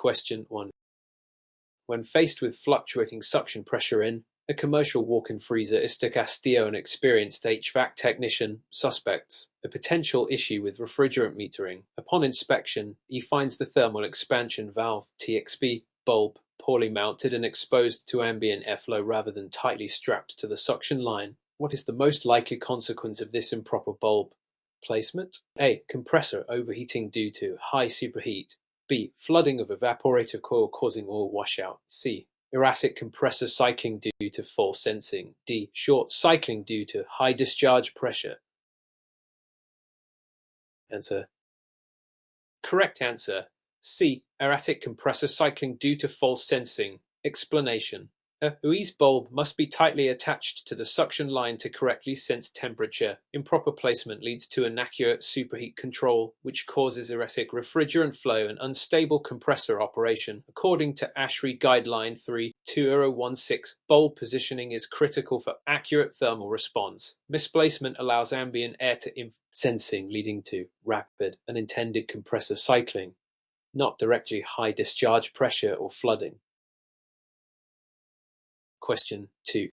Question 1. When faced with fluctuating suction pressure in a commercial walk-in freezer, Mr. Castillo, an experienced HVAC technician, suspects a potential issue with refrigerant metering. Upon inspection, he finds the thermal expansion valve (TXV) bulb poorly mounted and exposed to ambient airflow rather than tightly strapped to the suction line. What is the most likely consequence of this improper bulb placement? A. Compressor overheating due to high superheat. B. Flooding of evaporative coil causing oil washout. C. Erratic compressor cycling due to false sensing. D. Short cycling due to high discharge pressure. Answer. Correct answer. C. Erratic compressor cycling due to false sensing. Explanation. A HVAC bulb must be tightly attached to the suction line to correctly sense temperature. Improper placement leads to inaccurate superheat control, which causes erratic refrigerant flow and unstable compressor operation. According to ASHRAE Guideline 3.2016, bulb positioning is critical for accurate thermal response. Misplacement allows ambient air to sensing, leading to rapid, unintended compressor cycling, not directly high discharge pressure or flooding. Question 2.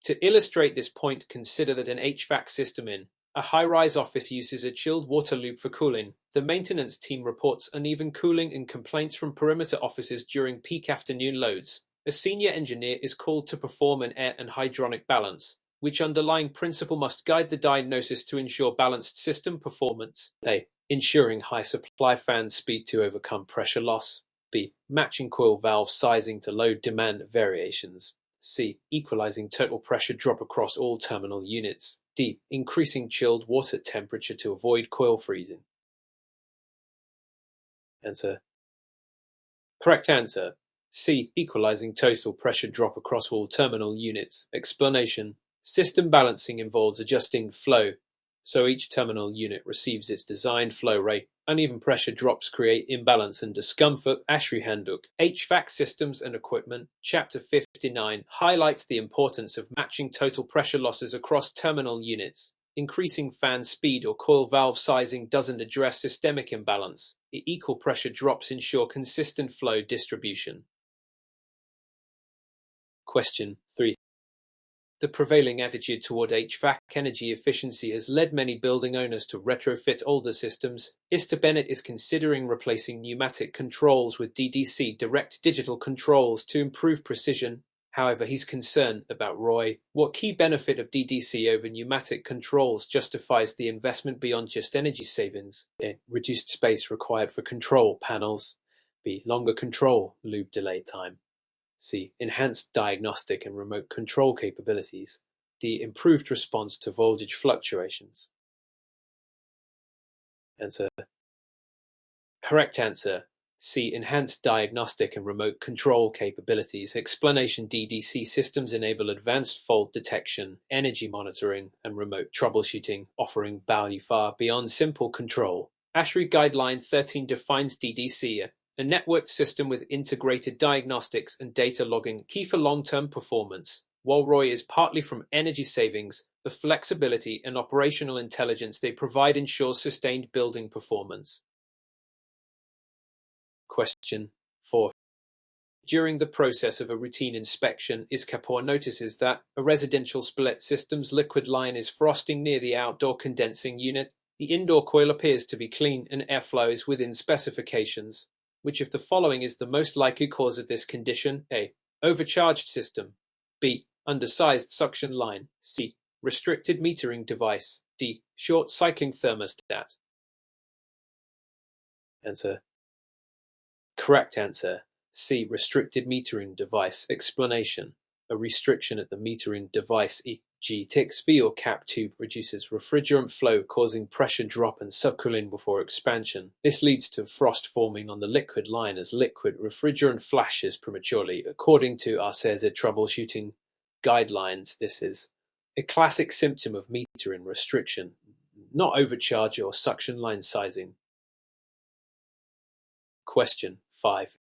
To illustrate this point, consider that an HVAC system in a high-rise office uses a chilled water loop for cooling. The maintenance team reports uneven cooling and complaints from perimeter offices during peak afternoon loads. A senior engineer is called to perform an air and hydronic balance. Which underlying principle must guide the diagnosis to ensure balanced system performance? A. Ensuring high supply fan speed to overcome pressure loss. B. Matching coil valve sizing to load demand variations. C. Equalizing total pressure drop across all terminal units. D. Increasing chilled water temperature to avoid coil freezing. Answer. Correct answer. C. Equalizing total pressure drop across all terminal units. Explanation. System balancing involves adjusting flow so each terminal unit receives its designed flow rate. Uneven pressure drops create imbalance and discomfort. ASHRAE Handbook, HVAC Systems and Equipment, Chapter 59, highlights the importance of matching total pressure losses across terminal units. Increasing fan speed or coil valve sizing doesn't address systemic imbalance. Equal pressure drops ensure consistent flow distribution. Question 3. The prevailing attitude toward HVAC energy efficiency has led many building owners to retrofit older systems. Mr. Bennett is considering replacing pneumatic controls with DDC direct digital controls to improve precision. However, he's concerned about ROI. What key benefit of DDC over pneumatic controls justifies the investment beyond just energy savings? A. Reduced space required for control panels. B. Longer control loop delay time. C. Enhanced diagnostic and remote control capabilities. D. Improved response to voltage fluctuations. Answer. Correct answer. C. Enhanced diagnostic and remote control capabilities. Explanation. DDC systems enable advanced fault detection, energy monitoring, and remote troubleshooting, offering value far beyond simple control. ASHRAE Guideline 13 defines DDC a networked system with integrated diagnostics and data logging, key for long-term performance. While ROI is partly from energy savings, the flexibility and operational intelligence they provide ensures sustained building performance. Question 4. During the process of a routine inspection, Kapoor notices that a residential split system's liquid line is frosting near the outdoor condensing unit. The indoor coil appears to be clean and airflow is within specifications. Which of the following is the most likely cause of this condition? A. Overcharged system. B. Undersized suction line. C. Restricted metering device. D. Short cycling thermostat. Answer. Correct answer. C. Restricted metering device. Explanation. A restriction at the metering device e.g. TXV or cap tube reduces refrigerant flow, causing pressure drop and subcooling before expansion. This leads to frost forming on the liquid line as liquid refrigerant flashes prematurely. According to HRConquer troubleshooting guidelines, this is a classic symptom of metering restriction, not overcharge or suction line sizing. Question 5.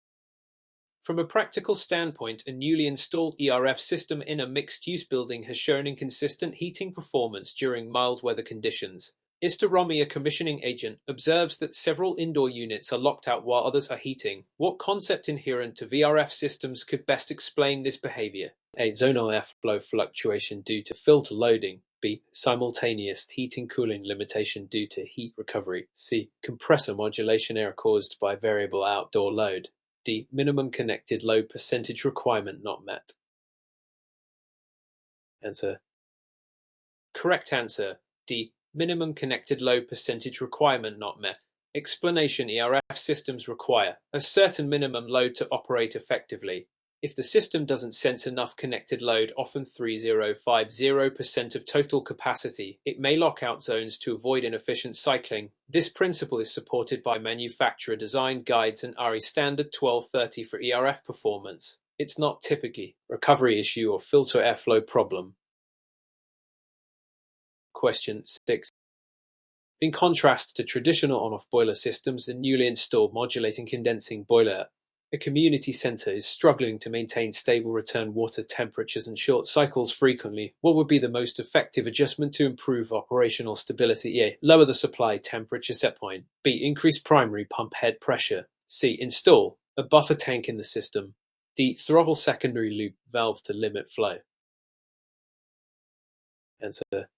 From a practical standpoint, a newly installed ERF system in a mixed-use building has shown inconsistent heating performance during mild weather conditions. Istaromi, a commissioning agent, observes that several indoor units are locked out while others are heating. What concept inherent to VRF systems could best explain this behavior? A. Zonal airflow fluctuation due to filter loading. B. Simultaneous heating-cooling limitation due to heat recovery. C. Compressor modulation error caused by variable outdoor load. D. Minimum connected load percentage requirement not met. Answer. Correct answer. D. Minimum connected load percentage requirement not met. Explanation: ERF systems require a certain minimum load to operate effectively. If the system doesn't sense enough connected load, often 3050% of total capacity, it may lock out zones to avoid inefficient cycling. This principle is supported by manufacturer design guides and RE standard 1230 for ERF performance. It's not typically a recovery issue or filter airflow problem. Question 6. In contrast to traditional on-off boiler systems, a newly installed modulating condensing boiler, a community center is struggling to maintain stable return water temperatures and short cycles frequently. What would be the most effective adjustment to improve operational stability? A. Lower the supply temperature set point. B. Increase primary pump head pressure. C. Install a buffer tank in the system. D. Throttle secondary loop valve to limit flow. Answer.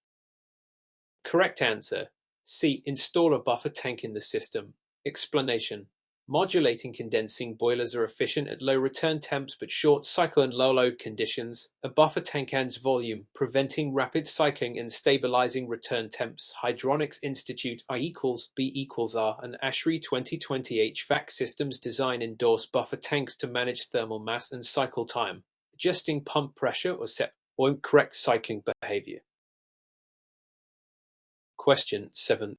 Correct answer. C. Install a buffer tank in the system. Explanation: modulating condensing boilers are efficient at low return temps but short cycle and low load conditions. A buffer tank adds volume, preventing rapid cycling and stabilizing return temps. Hydronics Institute I=B=R and ASHRAE 2020 HVAC systems design endorse buffer tanks to manage thermal mass and cycle time, adjusting pump pressure or set won't correct cycling behavior. Question 7.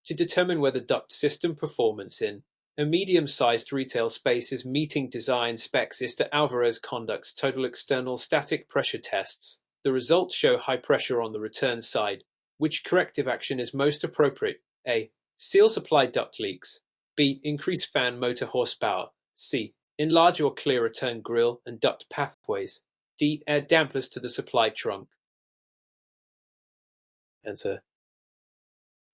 To determine whether duct system performance in a medium-sized retail space is meeting design specs, Mr. Alvarez conducts total external static pressure tests. The results show high pressure on the return side. Which corrective action is most appropriate? A. Seal supply duct leaks. B. Increase fan motor horsepower. C. Enlarge or clear return grill and duct pathways. D. Add dampers to the supply trunk. Answer.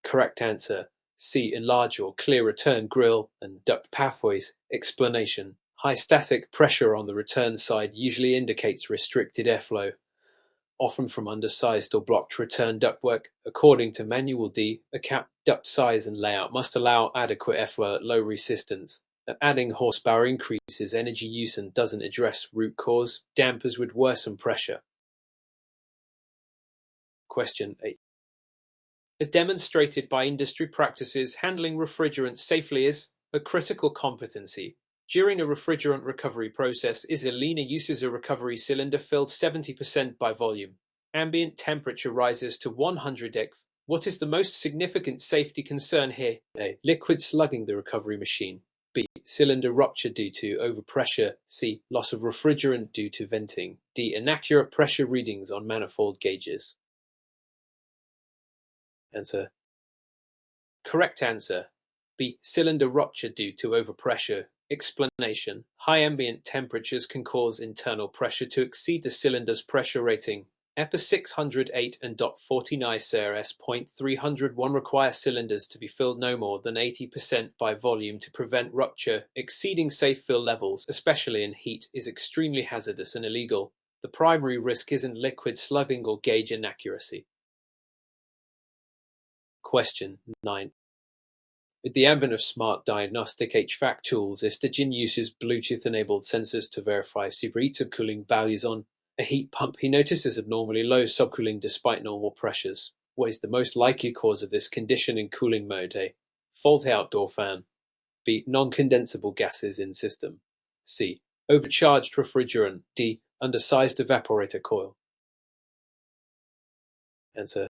Correct answer. C. Enlarge or clear return grill and duct pathways. Explanation: high static pressure on the return side usually indicates restricted airflow, often from undersized or blocked return ductwork. According to Manual D, a capped duct size and layout must allow adequate airflow at low resistance. Adding horsepower increases energy use and doesn't address root cause. Dampers would worsen pressure. Question 8. Demonstrated by industry practices, handling refrigerants safely is a critical competency. During a refrigerant recovery process, Isolina uses a recovery cylinder filled 70% by volume. Ambient temperature rises to 100 degrees. What is the most significant safety concern here? A. Liquid slugging the recovery machine. B. Cylinder rupture due to overpressure. C. Loss of refrigerant due to venting. D. Inaccurate pressure readings on manifold gauges. Answer. Correct answer. B. Cylinder rupture due to overpressure. Explanation: high ambient temperatures can cause internal pressure to exceed the cylinder's pressure rating. EPA 608 and .49 CRS .301 require cylinders to be filled no more than 80% by volume to prevent rupture. Exceeding safe fill levels, especially in heat, is extremely hazardous and illegal. The primary risk isn't liquid slugging or gauge inaccuracy. Question 9. With the advent of smart diagnostic HVAC tools, Istagen uses Bluetooth-enabled sensors to verify superheated cooling values on a heat pump. He notices abnormally low subcooling despite normal pressures. What is the most likely cause of this condition in cooling mode? A. Faulty outdoor fan. B. Non-condensable gases in system. C. Overcharged refrigerant. D. Undersized evaporator coil. Answer.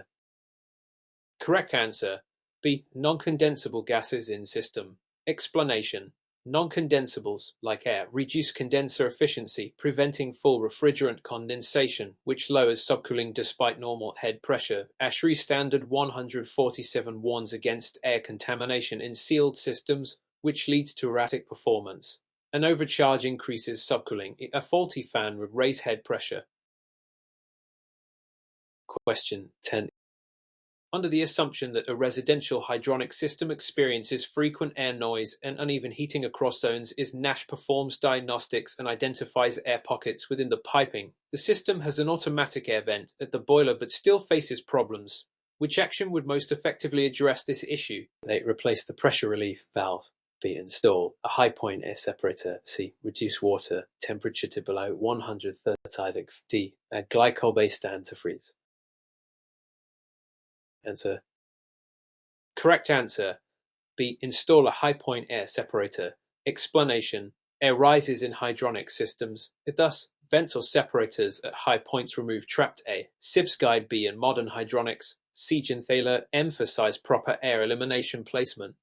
Correct answer. B. Non-condensable gases in system. Explanation: non-condensables, like air, reduce condenser efficiency, preventing full refrigerant condensation, which lowers subcooling despite normal head pressure. ASHRAE standard 147 warns against air contamination in sealed systems, which leads to erratic performance. An overcharge increases subcooling. A faulty fan would raise head pressure. Question 10. under the assumption that a residential hydronic system experiences frequent air noise and uneven heating across zones, Nash performs diagnostics and identifies air pockets within the piping. The system has an automatic air vent at the boiler but still faces problems. Which action would most effectively address this issue? A. Replace the pressure relief valve. B. Install a high point air separator. C. Reduce water temperature to below 130°. D. Add glycol-based antifreeze. Answer. Correct answer. B. Install a high point air separator. Explanation. Air rises in hydronic systems. Thus, vents or separators at high points remove trapped air. SIBS Guide B in modern hydronics. Siegen Thaler emphasize proper air elimination placement.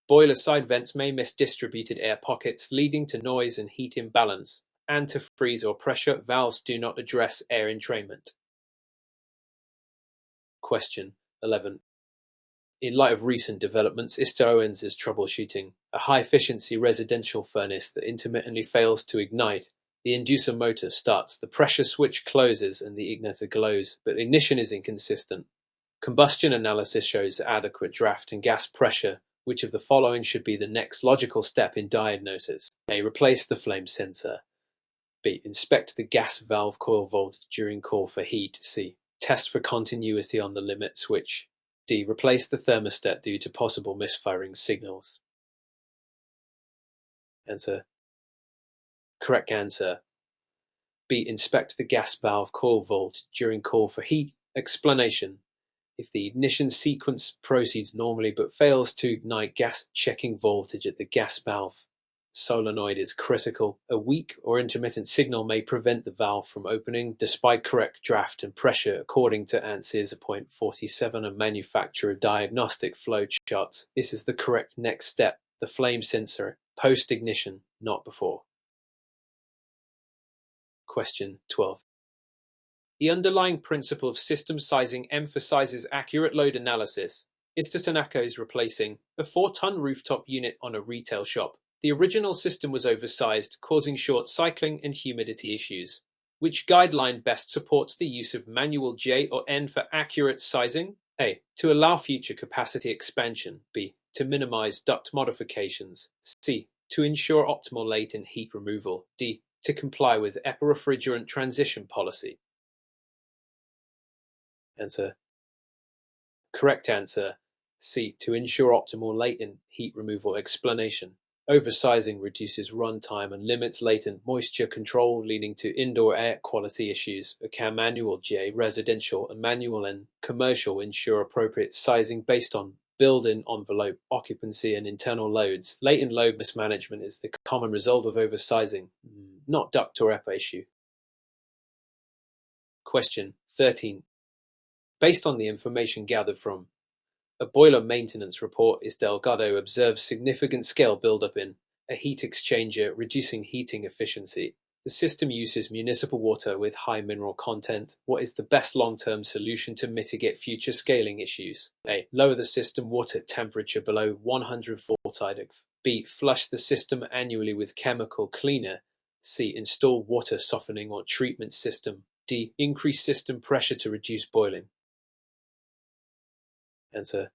Boiler side vents may miss distributed air pockets, leading to noise and heat imbalance. Antifreeze or pressure valves do not address air entrainment. Question 11. In light of recent developments, Mr. Owens' troubleshooting a high-efficiency residential furnace that intermittently fails to ignite. The inducer motor starts, the pressure switch closes, and the igniter glows, but the ignition is inconsistent. Combustion analysis shows adequate draft and gas pressure. Which of the following should be the next logical step in diagnosis? A. Replace the flame sensor. B. Inspect the gas valve coil voltage during call for heat. C. Test for continuity on the limit switch. D. Replace the thermostat due to possible misfiring signals. Answer. Correct answer. B. Inspect the gas valve coil voltage during call for heat. Explanation. If the ignition sequence proceeds normally but fails to ignite gas, checking voltage at the gas valve solenoid is critical. A weak or intermittent signal may prevent the valve from opening despite correct draft and pressure, according to ANSYS 47 and manufacturer diagnostic flow charts. This is the correct next step, the flame sensor, post-ignition, not before. Question 12. The underlying principle of system sizing emphasizes accurate load analysis. Mr. Tanaka is replacing a 4-ton rooftop unit on a retail shop. The original system was oversized, causing short cycling and humidity issues. Which guideline best supports the use of manual J or N for accurate sizing? A. To allow future capacity expansion. B. To minimize duct modifications. C. To ensure optimal latent heat removal. D. To comply with EPA refrigerant transition policy. Answer. Correct answer. C. To ensure optimal latent heat removal. Explanation. Oversizing reduces runtime and limits latent moisture control, leading to indoor air quality issues. A manual J, residential, and manual N, commercial, ensure appropriate sizing based on built-in envelope, occupancy, and internal loads. Latent load mismanagement is the common result of oversizing, not duct or EPA issue. Question 13. Based on the information gathered from a boiler maintenance report, Delgado observes significant scale buildup in a heat exchanger, reducing heating efficiency. The system uses municipal water with high mineral content. What is the best long-term solution to mitigate future scaling issues? A. Lower the system water temperature below 140°. B. Flush the system annually with chemical cleaner. C. Install water softening or treatment system. D. Increase system pressure to reduce boiling. Answer.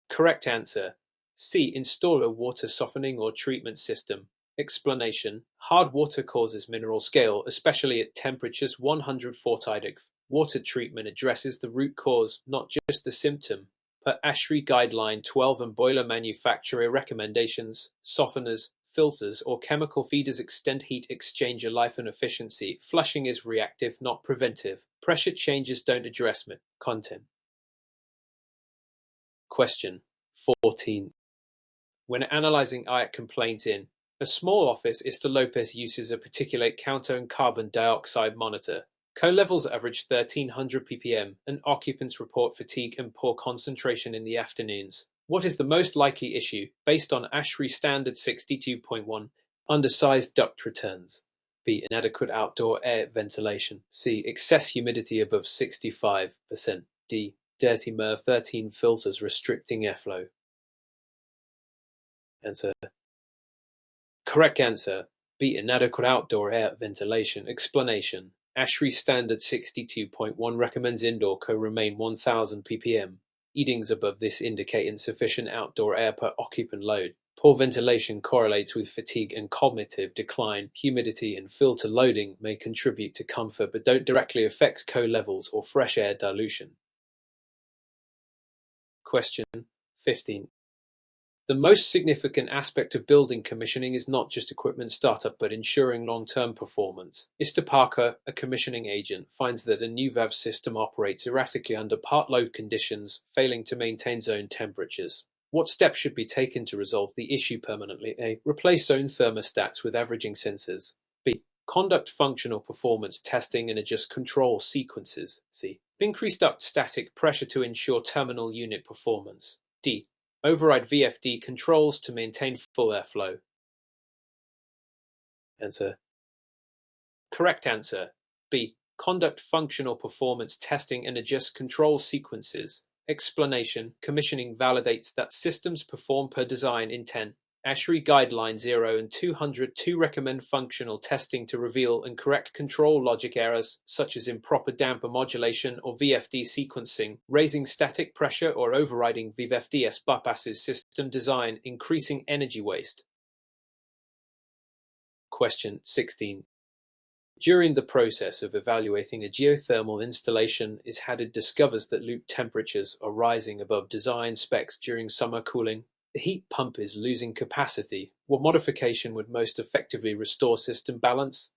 Correct answer. C. Install a water softening or treatment system. Explanation. Hard water causes mineral scale, especially at temperatures 140°. Water treatment addresses the root cause, not just the symptom. Per ASHRAE Guideline 12 and boiler manufacturer recommendations, softeners, filters, or chemical feeders extend heat exchanger life and efficiency. Flushing is reactive, not preventive. Pressure changes don't address content. Question 14. When analyzing IAC complaints in a small office, Mr. Lopez uses a particulate counter and carbon dioxide monitor. Co-levels average 1300 ppm, and occupants report fatigue and poor concentration in the afternoons. What is the most likely issue? Based on ASHRAE Standard 62.1, undersized duct returns. B. Inadequate outdoor air ventilation. C. Excess humidity above 65%. D. Dirty MERV 13 filters restricting airflow. Answer. Correct answer. B. Inadequate outdoor air ventilation. Explanation. ASHRAE Standard 62.1 recommends indoor co remain 1000 ppm. Readings above this indicate insufficient outdoor air per occupant load. Poor ventilation correlates with fatigue and cognitive decline. Humidity and filter loading may contribute to comfort but don't directly affect CO levels or fresh air dilution. Question 15. The most significant aspect of building commissioning is not just equipment startup but ensuring long-term performance. Mr. Parker, a commissioning agent, finds that a new valve system operates erratically under part load conditions, failing to maintain zone temperatures. What steps should be taken to resolve the issue permanently? A. Replace zone thermostats with averaging sensors. B. Conduct functional performance testing and adjust control sequences. C. Increase duct static pressure to ensure terminal unit performance. D. Override VFD controls to maintain full airflow. Answer. Correct answer. B. Conduct functional performance testing and adjust control sequences. Explanation. Commissioning validates that systems perform per design intent. ASHRAE Guideline 0 and 202 recommend functional testing to reveal and correct control logic errors, such as improper damper modulation or VFD sequencing, raising static pressure or overriding VFDs bypasses system design, increasing energy waste. Question 16. During the process of evaluating a geothermal installation, HADID discovers that loop temperatures are rising above design specs during summer cooling. The heat pump is losing capacity. What modification would most effectively restore system balance?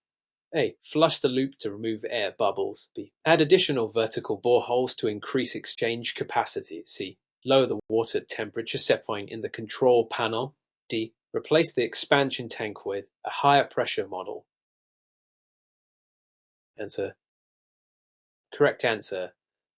A. Flush the loop to remove air bubbles. B. Add additional vertical boreholes to increase exchange capacity. C. Lower the water temperature set point in the control panel. D. Replace the expansion tank with a higher pressure model. Answer. Correct answer.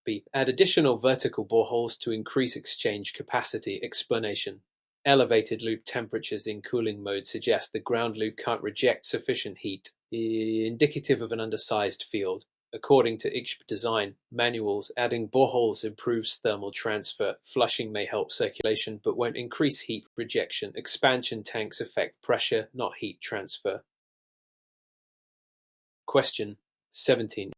B. Add additional vertical boreholes to increase exchange capacity. Explanation. Elevated loop temperatures in cooling mode suggest the ground loop can't reject sufficient heat, indicative of an undersized field. According to HVAC design manuals, adding boreholes improves thermal transfer. Flushing may help circulation but won't increase heat rejection. Expansion tanks affect pressure, not heat transfer. Question 17.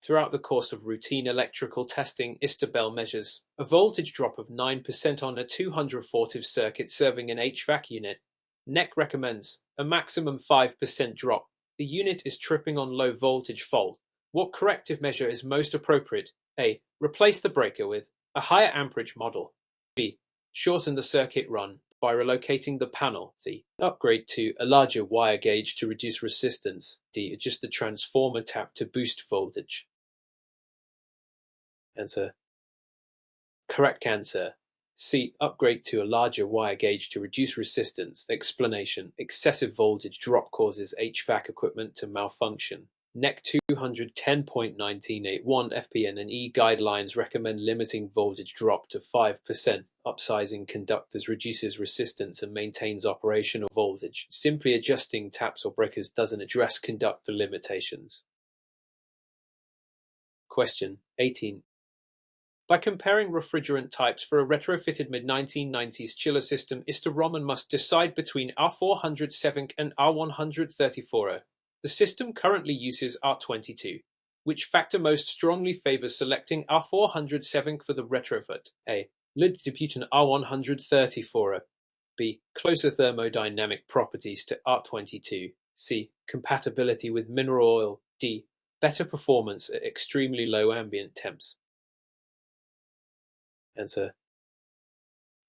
Throughout the course of routine electrical testing, Istabel measures a voltage drop of 9% on a 240V circuit serving an HVAC unit. NEC recommends a maximum 5% drop. The unit is tripping on low voltage fault. What corrective measure is most appropriate? A. Replace the breaker with a higher amperage model. B. Shorten the circuit run by relocating the panel. C. Upgrade to a larger wire gauge to reduce resistance. D. Adjust the transformer tap to boost voltage. Answer. Correct answer. C. Upgrade to a larger wire gauge to reduce resistance. Explanation. Excessive voltage drop causes HVAC equipment to malfunction. NEC 210.1981 FPN and E guidelines recommend limiting voltage drop to 5%. Upsizing conductors reduces resistance and maintains operational voltage. Simply adjusting taps or breakers doesn't address conductor limitations. Question 18. By comparing refrigerant types for a retrofitted mid-1990s chiller system, Mr. Roman must decide between R407 and R134. The system currently uses R22. Which factor most strongly favors selecting R407 for the retrofit? A. Lid deputant R134. B. Closer thermodynamic properties to R22. C. Compatibility with mineral oil. D. Better performance at extremely low ambient temps. Answer.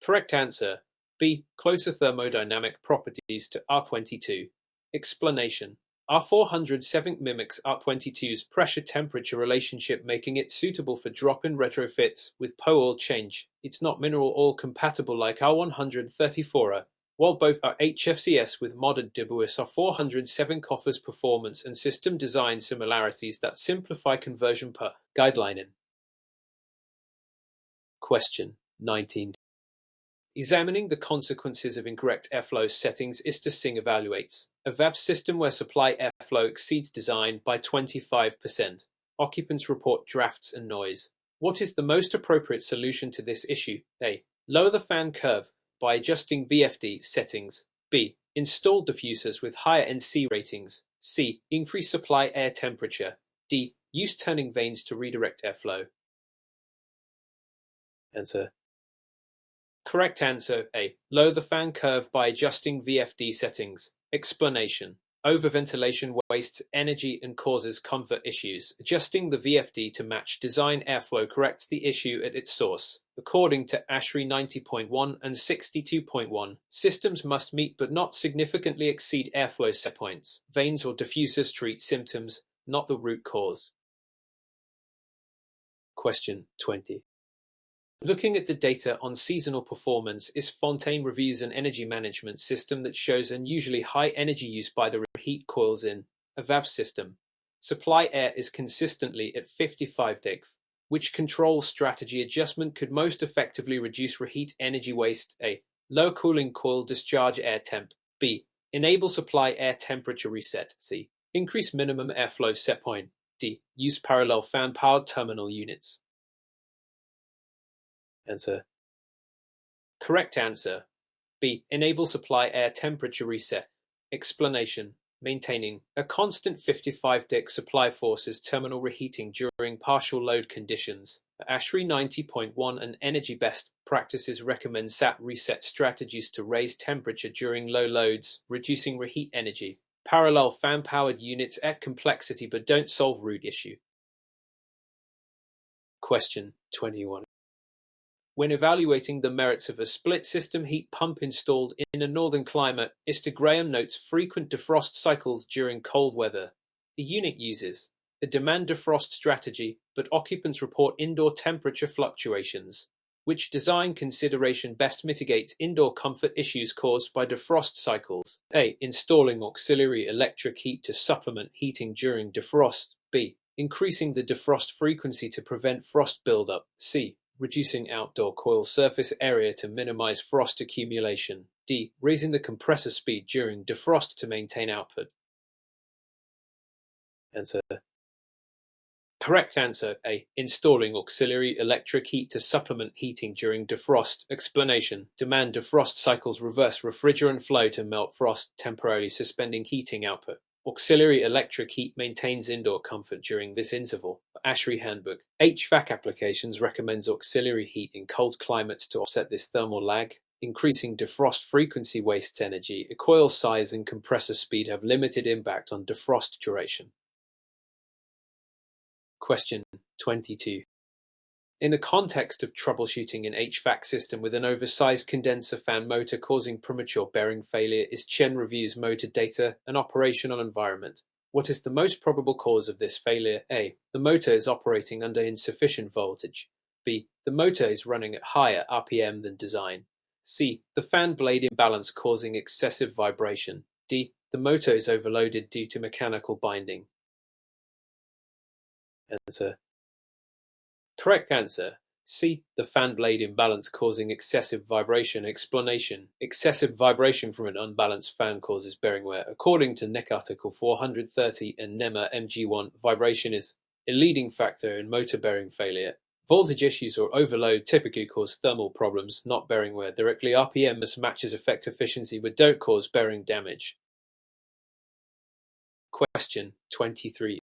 Correct answer. B. Closer thermodynamic properties to R22. Explanation. R407 mimics R22's pressure-temperature relationship, making it suitable for drop-in retrofits with PO oil change. It's not mineral oil compatible like R134. While both are HFCS with modded DBUS, R407 offers performance and system design similarities that simplify conversion per guideline. Question 19. Examining the consequences of incorrect airflow settings, Mr. Singh evaluates a VAV system where supply airflow exceeds design by 25%. Occupants report drafts and noise. What is the most appropriate solution to this issue? A. Lower the fan curve by adjusting VFD settings. B. Install diffusers with higher NC ratings. C. Increase supply air temperature. D. Use turning vanes to redirect airflow. Answer. Correct answer A. Lower the fan curve by adjusting VFD settings. Explanation. Overventilation wastes energy and causes comfort issues. Adjusting the VFD to match design airflow corrects the issue at its source. According to ASHRAE 90.1 and 62.1, systems must meet but not significantly exceed airflow set points. Vanes or diffusers treat symptoms, not the root cause. Question 20. Looking at the data on seasonal performance, is Fontaine reviews an energy management system that shows unusually high energy use by the reheat coils in a valve system. Supply air is consistently at 55 degrees. Which control strategy adjustment could most effectively reduce reheat energy waste? A. Low cooling coil discharge air temp. B. Enable supply air temperature reset. C. Increase minimum airflow set point. D. Use parallel fan powered terminal units. Answer. Correct answer. B. Enable supply air temperature reset. Explanation. Maintaining a constant 55 deg supply forces terminal reheating during partial load conditions. ASHRAE 90.1 and Energy Best Practices recommend SAT reset strategies to raise temperature during low loads, reducing reheat energy. Parallel fan-powered units add complexity but don't solve root issue. Question 21. When evaluating the merits of a split-system heat pump installed in a northern climate, Mr. Graham notes frequent defrost cycles during cold weather. The unit uses a demand defrost strategy, but occupants report indoor temperature fluctuations. Which design consideration best mitigates indoor comfort issues caused by defrost cycles? A. Installing auxiliary electric heat to supplement heating during defrost. B. Increasing the defrost frequency to prevent frost buildup. C. Reducing outdoor coil surface area to minimize frost accumulation. D. Raising the compressor speed during defrost to maintain output. Answer. Correct answer A. Installing auxiliary electric heat to supplement heating during defrost. Explanation. Demand defrost cycles reverse refrigerant flow to melt frost, temporarily suspending heating output. Auxiliary electric heat maintains indoor comfort during this interval. ASHRAE Handbook. HVAC applications recommends auxiliary heat in cold climates to offset this thermal lag. Increasing defrost frequency wastes energy. Coil size and compressor speed have limited impact on defrost duration. Question 22. In the context of troubleshooting an HVAC system with an oversized condenser fan motor causing premature bearing failure, is Chen reviews motor data and operational environment. What is the most probable cause of this failure? A. The motor is operating under insufficient voltage. B. The motor is running at higher RPM than design. C. The fan blade imbalance causing excessive vibration. D. The motor is overloaded due to mechanical binding. Answer. Correct answer. C. The fan blade imbalance causing excessive vibration. Explanation. Excessive vibration from an unbalanced fan causes bearing wear. According to NEC Article 430 and NEMA MG1, vibration is a leading factor in motor bearing failure. Voltage issues or overload typically cause thermal problems, not bearing wear directly. RPM mismatches affect efficiency but don't cause bearing damage. Question 23.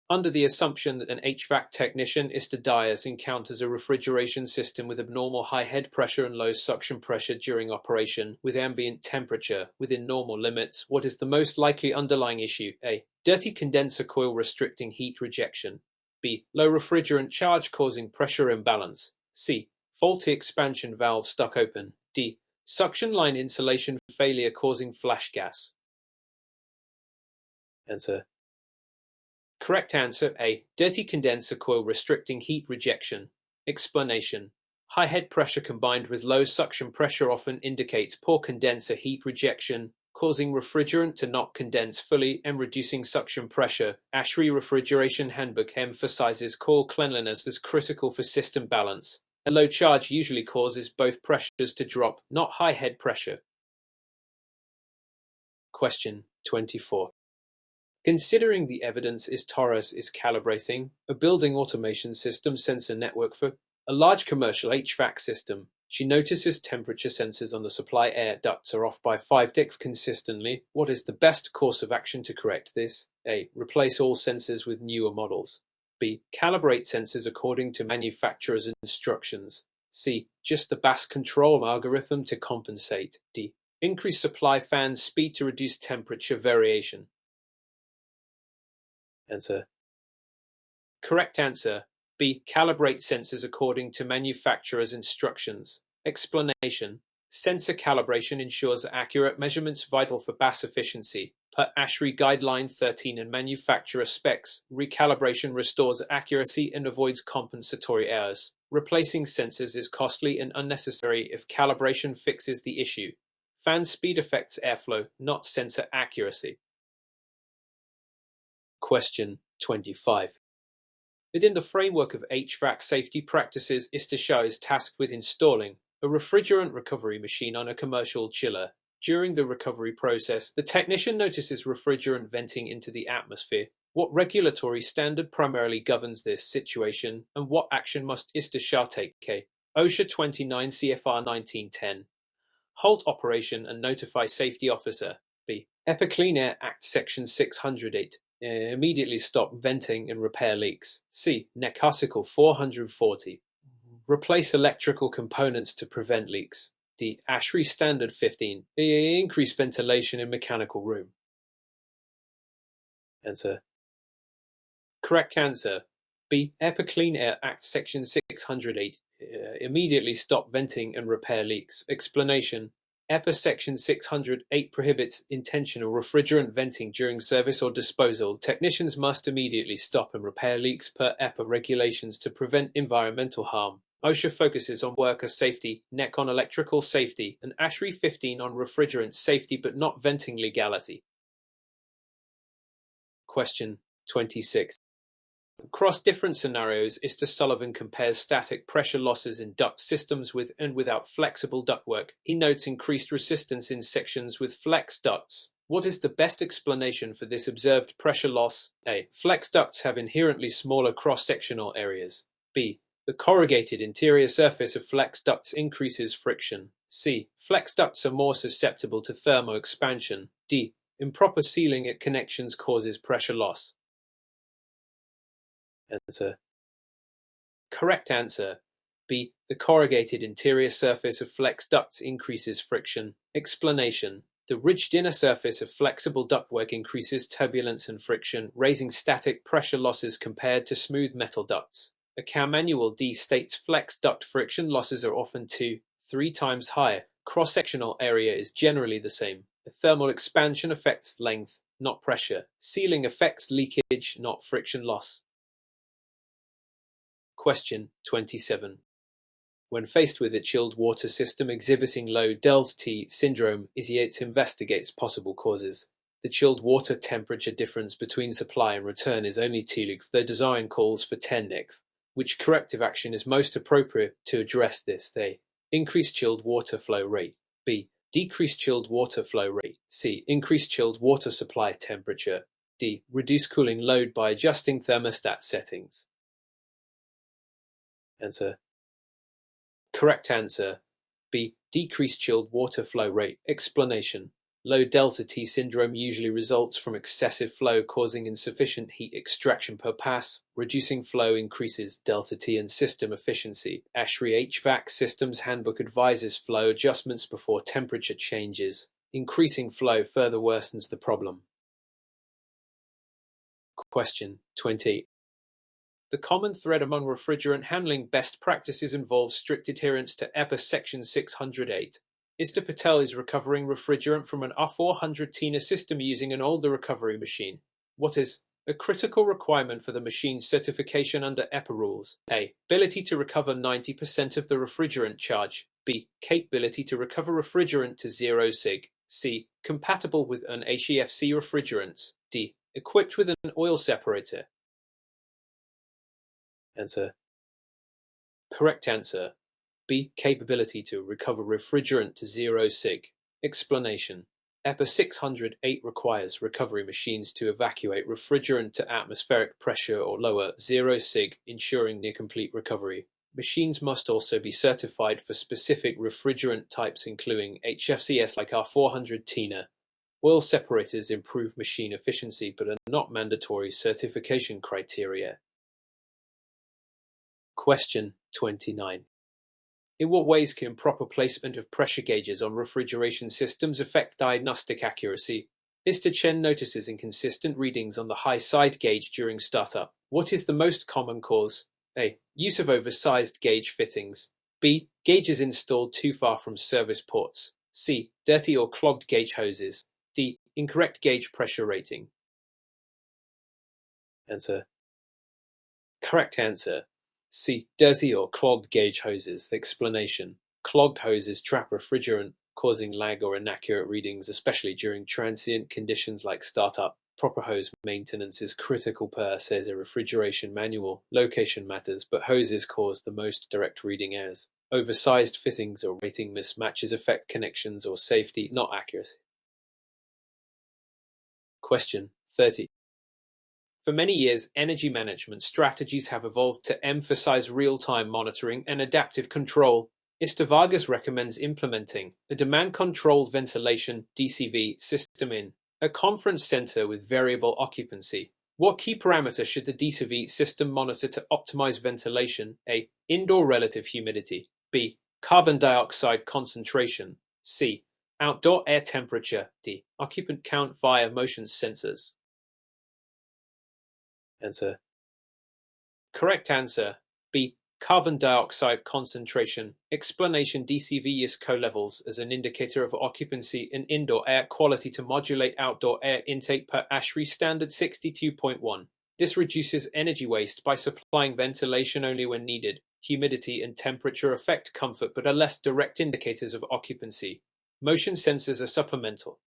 Under the assumption that an HVAC technician Mr. Dyers encounters a refrigeration system with abnormal high head pressure and low suction pressure during operation with ambient temperature within normal limits, what is the most likely underlying issue? A. Dirty condenser coil restricting heat rejection. B. Low refrigerant charge causing pressure imbalance. C. Faulty expansion valve stuck open. D. Suction line insulation failure causing flash gas. Answer. Correct answer A. Dirty condenser coil restricting heat rejection. Explanation. High head pressure combined with low suction pressure often indicates poor condenser heat rejection, causing refrigerant to not condense fully and reducing suction pressure. ASHRAE Refrigeration Handbook emphasizes coil cleanliness as critical for system balance. A low charge usually causes both pressures to drop, not high head pressure. Question 24. Considering the evidence Torres is calibrating a building automation system sensor network for a large commercial HVAC system, She notices temperature sensors on the supply air ducts are off by 5 deg consistently. What is the best course of action to correct this? A. Replace all sensors with newer models. B. Calibrate sensors according to manufacturer's instructions. C. Adjust the BAS control algorithm to compensate. D. Increase supply fan speed to reduce temperature variation. Answer. Correct answer. B. Calibrate sensors according to manufacturer's instructions. Explanation. Sensor calibration ensures accurate measurements vital for BAS efficiency. Per ASHRAE Guideline 13 and manufacturer specs, recalibration restores accuracy and avoids compensatory errors. Replacing sensors is costly and unnecessary if calibration fixes the issue. Fan speed affects airflow, not sensor accuracy. Question 25. Within the framework of HVAC safety practices, ISTSHA is tasked with installing a refrigerant recovery machine on a commercial chiller. During the recovery process, the technician notices refrigerant venting into the atmosphere. What regulatory standard primarily governs this situation, and what action must ISTSHA take? K. OSHA 29 CFR 1910. Halt operation and notify safety officer. B. EPA Clean Air Act Section 608. Immediately stop venting and repair leaks. C. NEC Article 440. Replace electrical components to prevent leaks. D. ASHRAE Standard 15. Increase ventilation in mechanical room. Answer. Correct answer. B. EPA Clean Air Act Section 608. Immediately stop venting and repair leaks. Explanation. EPA Section 608 prohibits intentional refrigerant venting during service or disposal. Technicians must immediately stop and repair leaks per EPA regulations to prevent environmental harm. OSHA focuses on worker safety, NEC on electrical safety, and ASHRAE 15 on refrigerant safety but not venting legality. Question 26. Across different scenarios, Mr. Sullivan compares static pressure losses in duct systems with and without flexible ductwork. He notes increased resistance in sections with flex ducts. What is the best explanation for this observed pressure loss? A. Flex ducts have inherently smaller cross-sectional areas. B. The corrugated interior surface of flex ducts increases friction. C. Flex ducts are more susceptible to thermal expansion. D. Improper sealing at connections causes pressure loss. Answer. Correct answer. B. The corrugated interior surface of flex ducts increases friction. Explanation. The ridged inner surface of flexible ductwork increases turbulence and friction, raising static pressure losses compared to smooth metal ducts. A CAM Manual D states flex duct friction losses are often 2-3 times higher. Cross-sectional area is generally the same. The thermal expansion affects length, not pressure. Sealing affects leakage, not friction loss. Question 27. When faced with a chilled water system exhibiting low delta T syndrome, ISTSHA investigates possible causes. The chilled water temperature difference between supply and return is only 2 deg. The design calls for 10 deg. Which corrective action is most appropriate to address this? A. Increase chilled water flow rate. B. Decrease chilled water flow rate. C. Increase chilled water supply temperature. D. Reduce cooling load by adjusting thermostat settings. Answer. Correct answer. B. Decrease chilled water flow rate. Explanation. Low delta T syndrome usually results from excessive flow causing insufficient heat extraction per pass. Reducing flow increases delta T and system efficiency. ASHRAE HVAC Systems Handbook advises flow adjustments before temperature changes. Increasing flow further worsens the problem. Question 20. The common thread among refrigerant handling best practices involves strict adherence to EPA Section 608. Mr. Patel is recovering refrigerant from an R400 Tina system using an older recovery machine. What is a critical requirement for the machine's certification under EPA rules? A. Ability to recover 90% of the refrigerant charge. B. Capability to recover refrigerant to 0 sig. C. Compatible with an HEFC refrigerants. D. Equipped with an oil separator. Answer. Correct answer. B. Capability to recover refrigerant to 0 sig. Explanation. EPA 608 requires recovery machines to evacuate refrigerant to atmospheric pressure or lower 0 sig, ensuring near complete recovery. Machines must also be certified for specific refrigerant types including HFCs like R400 TINA. Oil separators improve machine efficiency but are not mandatory certification criteria. Question 29. In what ways can proper placement of pressure gauges on refrigeration systems affect diagnostic accuracy? Mr. Chen notices inconsistent readings on the high side gauge during startup. What is the most common cause? A. Use of oversized gauge fittings. B. Gauges installed too far from service ports. C. Dirty or clogged gauge hoses. D. Incorrect gauge pressure rating. Answer. Correct answer. C. Dirty or clogged gauge hoses. Explanation. Clogged hoses trap refrigerant, causing lag or inaccurate readings, especially during transient conditions like startup. Proper hose maintenance is critical per says a refrigeration manual. Location matters, but hoses cause the most direct reading errors. Oversized fittings or rating mismatches affect connections or safety, not accuracy. Question 30. For many years, energy management strategies have evolved to emphasize real-time monitoring and adaptive control. Mr. Vargas recommends implementing a demand-controlled ventilation (DCV) system in a conference center with variable occupancy. What key parameter should the DCV system monitor to optimize ventilation? A. Indoor relative humidity. B. Carbon dioxide concentration. C. Outdoor air temperature. D. Occupant count via motion sensors. Answer. Correct answer. B. Carbon dioxide concentration. Explanation. DCV uses CO levels as an indicator of occupancy in indoor air quality to modulate outdoor air intake per ASHRAE standard 62.1. This reduces energy waste by supplying ventilation only when needed. Humidity and temperature affect comfort but are less direct indicators of occupancy. Motion sensors are supplemental.